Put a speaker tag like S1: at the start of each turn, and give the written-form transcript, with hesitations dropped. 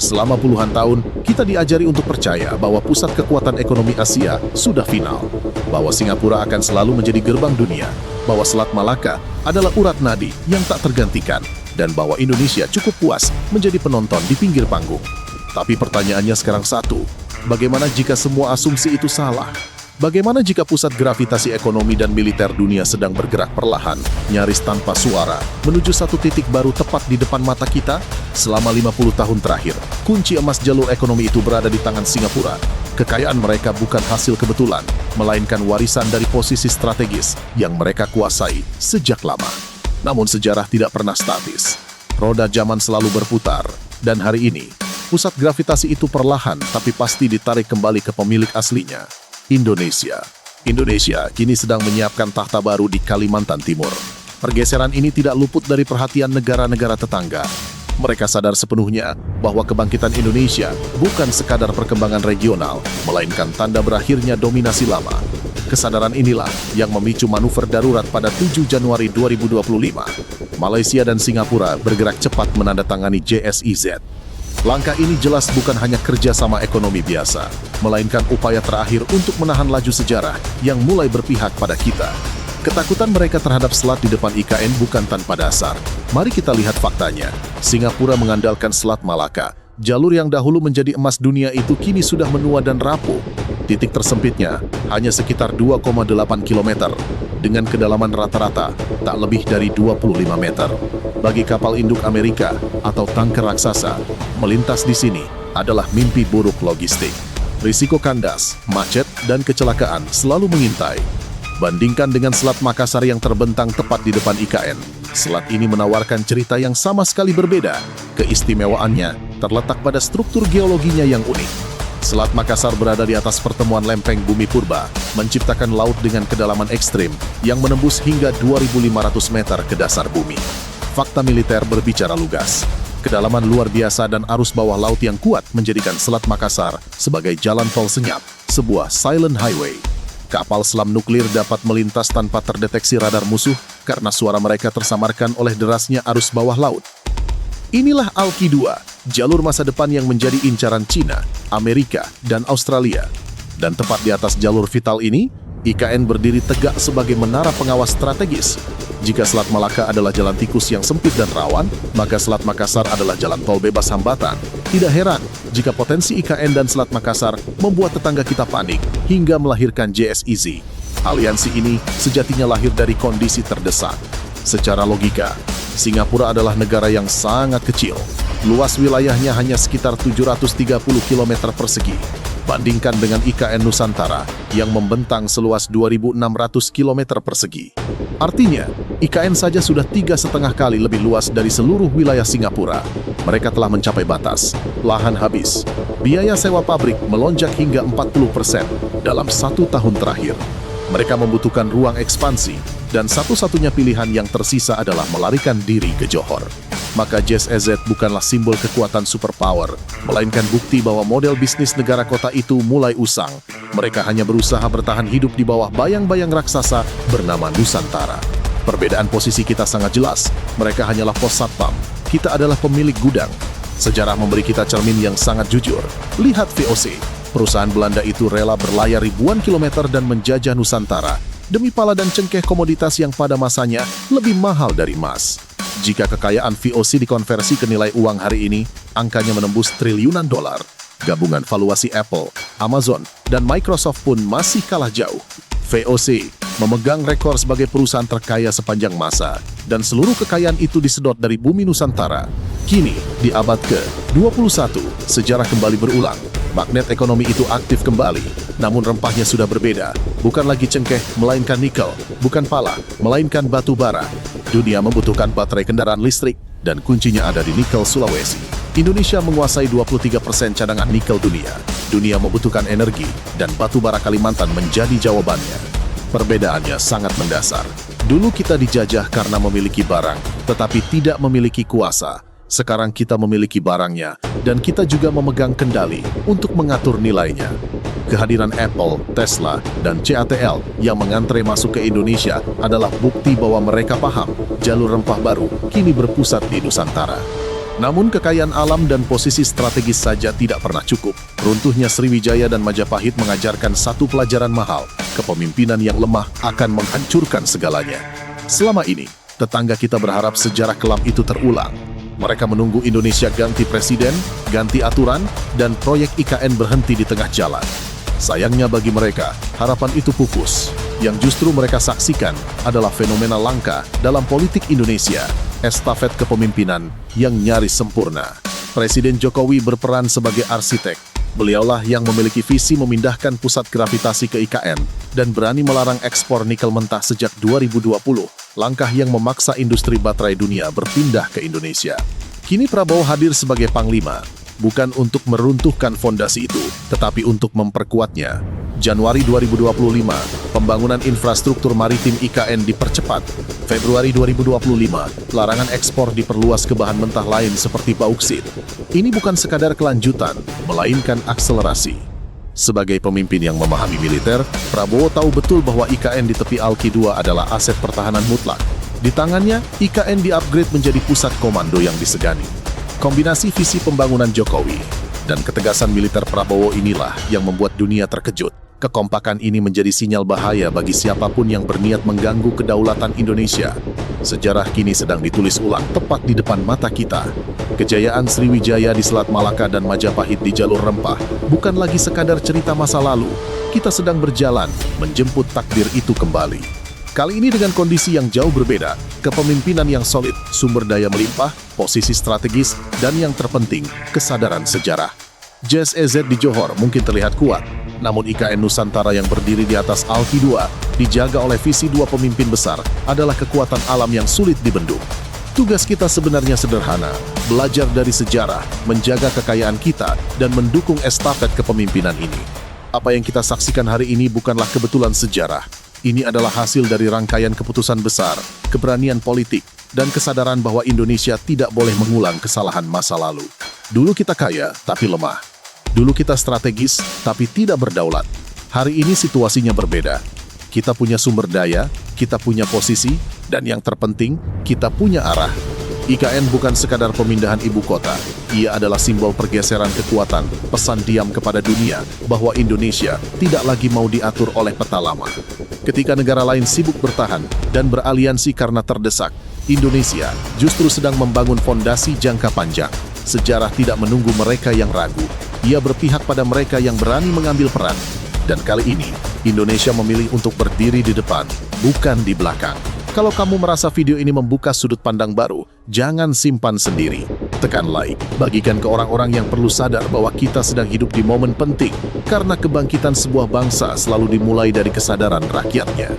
S1: Selama puluhan tahun, kita diajari untuk percaya bahwa pusat kekuatan ekonomi Asia sudah final, bahwa Singapura akan selalu menjadi gerbang dunia, bahwa Selat Malaka adalah urat nadi yang tak tergantikan, dan bahwa Indonesia cukup puas menjadi penonton di pinggir panggung. Tapi pertanyaannya sekarang satu, bagaimana jika semua asumsi itu salah? Bagaimana jika pusat gravitasi ekonomi dan militer dunia sedang bergerak perlahan, nyaris tanpa suara, menuju satu titik baru tepat di depan mata kita? Selama 50 tahun terakhir, kunci emas jalur ekonomi itu berada di tangan Singapura. Kekayaan mereka bukan hasil kebetulan, melainkan warisan dari posisi strategis yang mereka kuasai sejak lama. Namun sejarah tidak pernah statis. Roda zaman selalu berputar, dan hari ini, pusat gravitasi itu perlahan tapi pasti ditarik kembali ke pemilik aslinya. Indonesia kini sedang menyiapkan tahta baru di Kalimantan Timur. Pergeseran ini tidak luput dari perhatian negara-negara tetangga. Mereka sadar sepenuhnya bahwa kebangkitan Indonesia bukan sekadar perkembangan regional, melainkan tanda berakhirnya dominasi lama. Kesadaran inilah yang memicu manuver darurat pada 7 Januari 2025. Malaysia dan Singapura bergerak cepat menandatangani JSIZ. Langkah ini jelas bukan hanya kerjasama ekonomi biasa, melainkan upaya terakhir untuk menahan laju sejarah yang mulai berpihak pada kita. Ketakutan mereka terhadap selat di depan IKN bukan tanpa dasar. Mari kita lihat faktanya. Singapura mengandalkan Selat Malaka. Jalur yang dahulu menjadi emas dunia itu kini sudah menua dan rapuh. Titik tersempitnya hanya sekitar 2,8 km, dengan kedalaman rata-rata tak lebih dari 25 meter. Bagi kapal induk Amerika atau tanker raksasa, melintas di sini adalah mimpi buruk logistik. Risiko kandas, macet, dan kecelakaan selalu mengintai. Bandingkan dengan Selat Makassar yang terbentang tepat di depan IKN. Selat ini menawarkan cerita yang sama sekali berbeda. Keistimewaannya terletak pada struktur geologinya yang unik. Selat Makassar berada di atas pertemuan lempeng bumi purba, menciptakan laut dengan kedalaman ekstrim yang menembus hingga 2.500 meter ke dasar bumi. Fakta militer berbicara lugas. Kedalaman luar biasa dan arus bawah laut yang kuat menjadikan Selat Makassar sebagai jalan tol senyap, sebuah silent highway. Kapal selam nuklir dapat melintas tanpa terdeteksi radar musuh karena suara mereka tersamarkan oleh derasnya arus bawah laut. Inilah Alki 2, jalur masa depan yang menjadi incaran Cina, Amerika, dan Australia. Dan tepat di atas jalur vital ini, IKN berdiri tegak sebagai menara pengawas strategis. Jika Selat Malaka adalah jalan tikus yang sempit dan rawan, maka Selat Makassar adalah jalan tol bebas hambatan. Tidak heran jika potensi IKN dan Selat Makassar membuat tetangga kita panik hingga melahirkan JSIZ. Aliansi ini sejatinya lahir dari kondisi terdesak. Secara logika, Singapura adalah negara yang sangat kecil. Luas wilayahnya hanya sekitar 730 km persegi. Bandingkan dengan IKN Nusantara yang membentang seluas 2.600 km persegi. Artinya, IKN saja sudah 3,5 kali lebih luas dari seluruh wilayah Singapura. Mereka telah mencapai batas. Lahan habis. Biaya sewa pabrik melonjak hingga 40% dalam 1 tahun terakhir. Mereka membutuhkan ruang ekspansi, dan satu-satunya pilihan yang tersisa adalah melarikan diri ke Johor. Maka JSIZ bukanlah simbol kekuatan superpower, melainkan bukti bahwa model bisnis negara kota itu mulai usang. Mereka hanya berusaha bertahan hidup di bawah bayang-bayang raksasa bernama Nusantara. Perbedaan posisi kita sangat jelas. Mereka hanyalah pos satpam, kita adalah pemilik gudang. Sejarah memberi kita cermin yang sangat jujur. Lihat VOC. Perusahaan Belanda itu rela berlayar ribuan kilometer dan menjajah Nusantara demi pala dan cengkeh komoditas yang pada masanya lebih mahal dari emas. Jika kekayaan VOC dikonversi ke nilai uang hari ini, angkanya menembus triliunan dolar. Gabungan valuasi Apple, Amazon, dan Microsoft pun masih kalah jauh. VOC memegang rekor sebagai perusahaan terkaya sepanjang masa, dan seluruh kekayaan itu disedot dari bumi Nusantara. Kini, di abad ke-21, sejarah kembali berulang. Magnet ekonomi itu aktif kembali, namun rempahnya sudah berbeda. Bukan lagi cengkeh, melainkan nikel. Bukan pala, melainkan batu bara. Dunia membutuhkan baterai kendaraan listrik, dan kuncinya ada di nikel Sulawesi. Indonesia menguasai 23% cadangan nikel dunia. Dunia membutuhkan energi, dan batu bara Kalimantan menjadi jawabannya. Perbedaannya sangat mendasar. Dulu kita dijajah karena memiliki barang, tetapi tidak memiliki kuasa. Sekarang kita memiliki barangnya, dan kita juga memegang kendali untuk mengatur nilainya. Kehadiran Apple, Tesla, dan CATL yang mengantre masuk ke Indonesia adalah bukti bahwa mereka paham jalur rempah baru kini berpusat di Nusantara. Namun kekayaan alam dan posisi strategis saja tidak pernah cukup. Runtuhnya Sriwijaya dan Majapahit mengajarkan satu pelajaran mahal, kepemimpinan yang lemah akan menghancurkan segalanya. Selama ini, tetangga kita berharap sejarah kelam itu terulang. Mereka menunggu Indonesia ganti presiden, ganti aturan, dan proyek IKN berhenti di tengah jalan. Sayangnya bagi mereka, harapan itu pupus. Yang justru mereka saksikan adalah fenomena langka dalam politik Indonesia, estafet kepemimpinan yang nyaris sempurna. Presiden Jokowi berperan sebagai arsitek. Beliaulah yang memiliki visi memindahkan pusat gravitasi ke IKN dan berani melarang ekspor nikel mentah sejak 2020, langkah yang memaksa industri baterai dunia berpindah ke Indonesia. Kini Prabowo hadir sebagai panglima, bukan untuk meruntuhkan fondasi itu, tetapi untuk memperkuatnya. Januari 2025, pembangunan infrastruktur maritim IKN dipercepat. Februari 2025, larangan ekspor diperluas ke bahan mentah lain seperti bauksit. Ini bukan sekadar kelanjutan, melainkan akselerasi. Sebagai pemimpin yang memahami militer, Prabowo tahu betul bahwa IKN di tepi Alki 2 adalah aset pertahanan mutlak. Di tangannya, IKN di-upgrade menjadi pusat komando yang disegani. Kombinasi visi pembangunan Jokowi dan ketegasan militer Prabowo inilah yang membuat dunia terkejut. Kekompakan ini menjadi sinyal bahaya bagi siapapun yang berniat mengganggu kedaulatan Indonesia. Sejarah kini sedang ditulis ulang tepat di depan mata kita. Kejayaan Sriwijaya di Selat Malaka dan Majapahit di jalur rempah bukan lagi sekadar cerita masa lalu. Kita sedang berjalan menjemput takdir itu kembali. Kali ini dengan kondisi yang jauh berbeda, kepemimpinan yang solid, sumber daya melimpah, posisi strategis, dan yang terpenting, kesadaran sejarah. JSEZ di Johor mungkin terlihat kuat, namun IKN Nusantara yang berdiri di atas Alki 2, dijaga oleh visi dua pemimpin besar, adalah kekuatan alam yang sulit dibendung. Tugas kita sebenarnya sederhana, belajar dari sejarah, menjaga kekayaan kita, dan mendukung estafet kepemimpinan ini. Apa yang kita saksikan hari ini bukanlah kebetulan sejarah. Ini adalah hasil dari rangkaian keputusan besar, keberanian politik, dan kesadaran bahwa Indonesia tidak boleh mengulang kesalahan masa lalu. Dulu kita kaya, tapi lemah. Dulu kita strategis, tapi tidak berdaulat. Hari ini situasinya berbeda. Kita punya sumber daya, kita punya posisi, dan yang terpenting, kita punya arah. IKN bukan sekadar pemindahan ibu kota. Ia adalah simbol pergeseran kekuatan, pesan diam kepada dunia bahwa Indonesia tidak lagi mau diatur oleh peta lama. Ketika negara lain sibuk bertahan dan beraliansi karena terdesak, Indonesia justru sedang membangun fondasi jangka panjang. Sejarah tidak menunggu mereka yang ragu. Ia berpihak pada mereka yang berani mengambil peran. Dan kali ini, Indonesia memilih untuk berdiri di depan, bukan di belakang. Kalau kamu merasa video ini membuka sudut pandang baru, jangan simpan sendiri. Tekan like, bagikan ke orang-orang yang perlu sadar bahwa kita sedang hidup di momen penting, karena kebangkitan sebuah bangsa selalu dimulai dari kesadaran rakyatnya.